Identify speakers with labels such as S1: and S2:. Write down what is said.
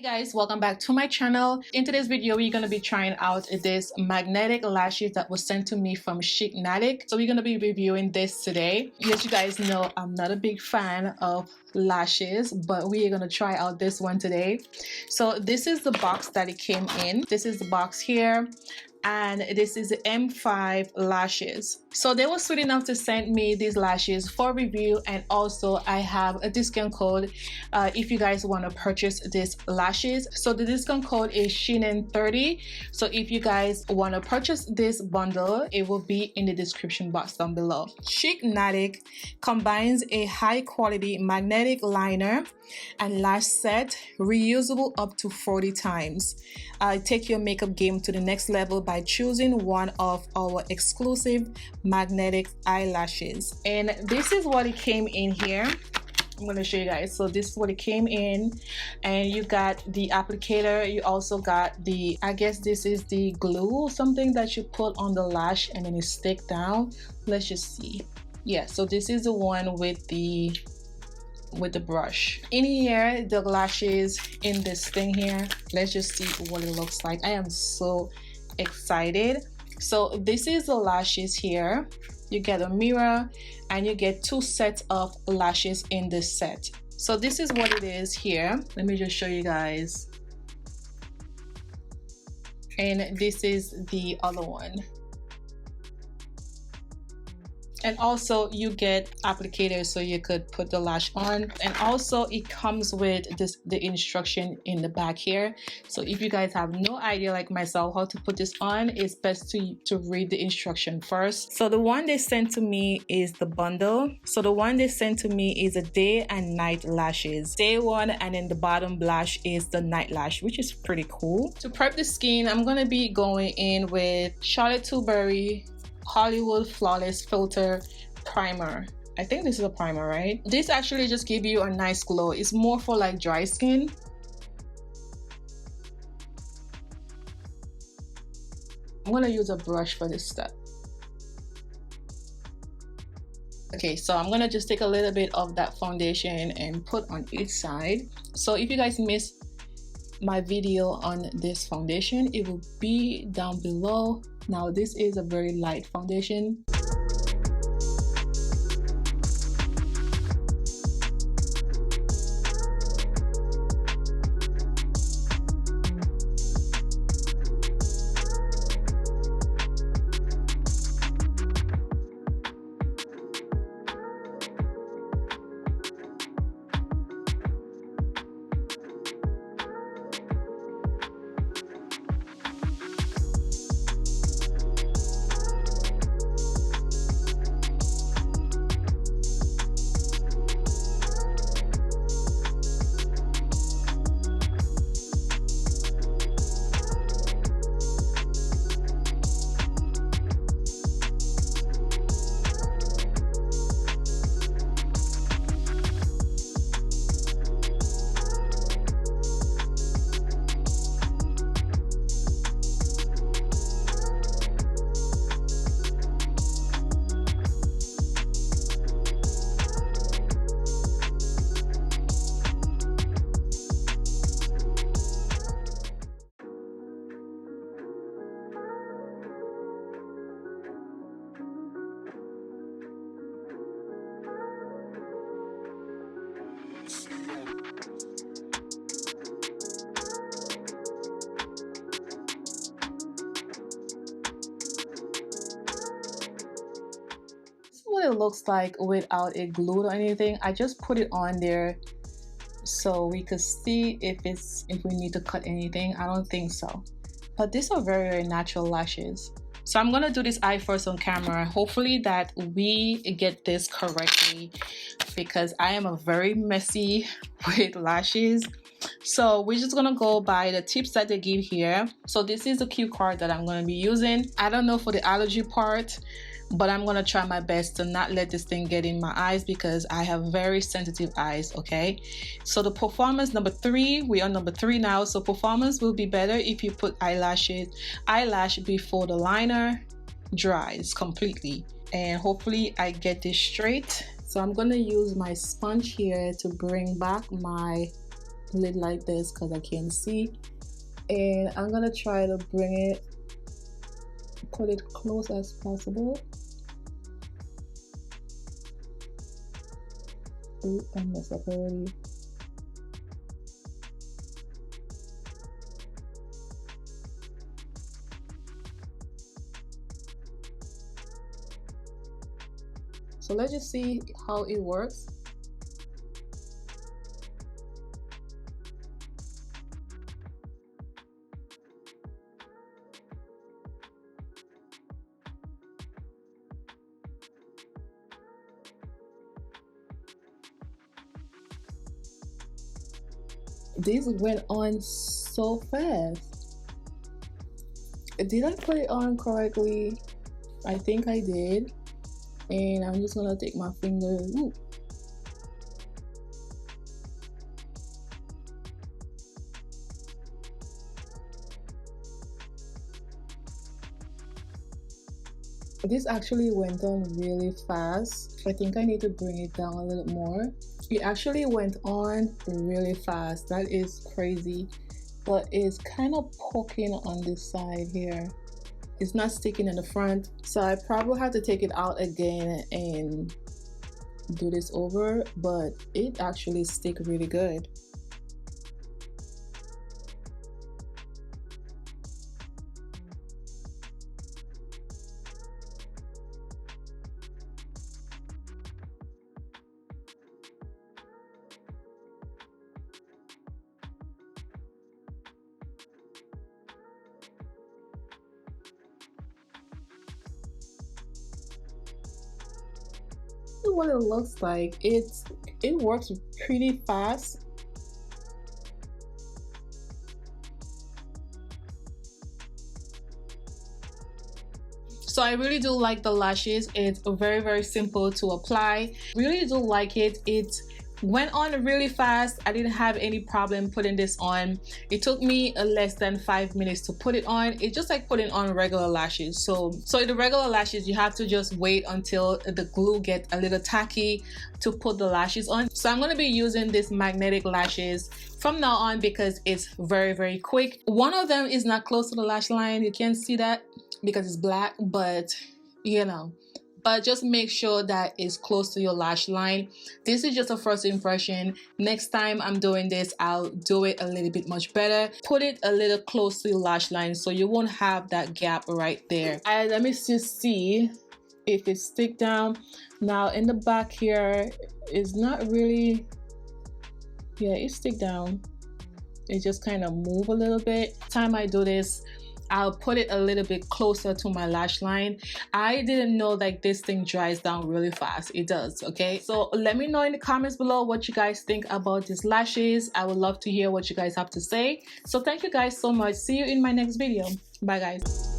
S1: Hey guys, welcome back to my channel. In today's video we're going to be trying out this magnetic lashes that was sent to me from Chicnetic. So we're going to be reviewing this today. As you guys know, I'm not a big fan of lashes, but we are going to try out this one today. So this is the box that it came in. This is the box here, and this is the M5 lashes. So they were sweet enough to send me these lashes for review, and also I have a discount code if you guys want to purchase this lashes. So the discount code is Sheenan 30. So if you guys want to purchase this bundle, it will be in the description box down below. Chicnetic combines a high quality magnetic liner and lash set, reusable up to 40 times. Take your makeup game to the next level by choosing one of our exclusive magnetic eyelashes. And this is what it came in here. I'm going to show you guys. So this is what it came in, and you got the applicator. You also got the, I guess this is the glue or something that you put on the lash and then it stick down. Let's just see. Yeah, so this is the one with the brush. In here, the lashes in this thing here. Let's just see what it looks like. I am so excited. So this is the lashes here. You get a mirror and you get 2 sets of lashes in this set. So this is what it is here. Let me just show you guys. And this is the other one. And also you get applicators so you could put the lash on, and also it comes with the instruction in the back here. So if you guys have no idea like myself how to put this on, it's best to read the instruction first. So the one they sent to me is the bundle. So the one they sent to me is a day and night lashes. Day one, and then the bottom lash is the night lash, which is pretty cool. To prep the skin, I'm gonna be going in with Charlotte Tilbury Hollywood Flawless Filter Primer. I think this is a primer, right? This actually just gives you a nice glow. It's more for like dry skin. I'm gonna use a brush for this step. Okay, so I'm gonna just take a little bit of that foundation and put on each side. So if you guys missed my video on this foundation, it will be down below. Now this is a very light foundation. What it looks like without it glued or anything. I just put it on there so we could see if we need to cut anything. I don't think so, but these are very, very natural lashes. So I'm gonna do this eye first on camera. Hopefully that we get this correctly, because I am a very messy with lashes. So we're just gonna go by the tips that they give here. So this is the cue card that I'm gonna be using. I don't know for the allergy part, but I'm gonna try my best to not let this thing get in my eyes because I have very sensitive eyes. Okay, so the performance number 3, we're on number 3 now. So performance will be better if you put eyelash before the liner dries completely. And hopefully I get this straight. So I'm gonna use my sponge here to bring back my lid like this because I can't see, and I'm gonna try to bring it, put it close as possible. Ooh, I messed up already. So let's just see how it works. This went on so fast. Did I put it on correctly? I think I did. And I'm just gonna take my finger. Ooh. This actually went on really fast. I think I need to bring it down a little more. It actually went on really fast. That is crazy. But it's kind of poking on this side here. It's not sticking in the front, so I probably have to take it out again and do this over, but it actually stick really good. What it looks like, it works pretty fast. So I really do like the lashes. It's very simple to apply. Really do like it. It went on really fast. I didn't have any problem putting this on. It took me less than 5 minutes to put it on. It's just like putting on regular lashes. So the regular lashes, you have to just wait until the glue gets a little tacky to put the lashes on. So I'm going to be using this magnetic lashes from now on because it's very quick. One of them is not close to the lash line. You can't see that because it's black, but you know, but just make sure that it's close to your lash line. This is just a first impression. Next time I'm doing this, I'll do it a little bit much better. Put it a little close to your lash line so you won't have that gap right there. And let me just see if it stick down. Now in the back here, it's not really, yeah, it stick down. It just kind of move a little bit. Time I do this, I'll put it a little bit closer to my lash line. I didn't know like this thing dries down really fast. It does, okay? So let me know in the comments below what you guys think about these lashes. I would love to hear what you guys have to say. So thank you guys so much. See you in my next video. Bye guys.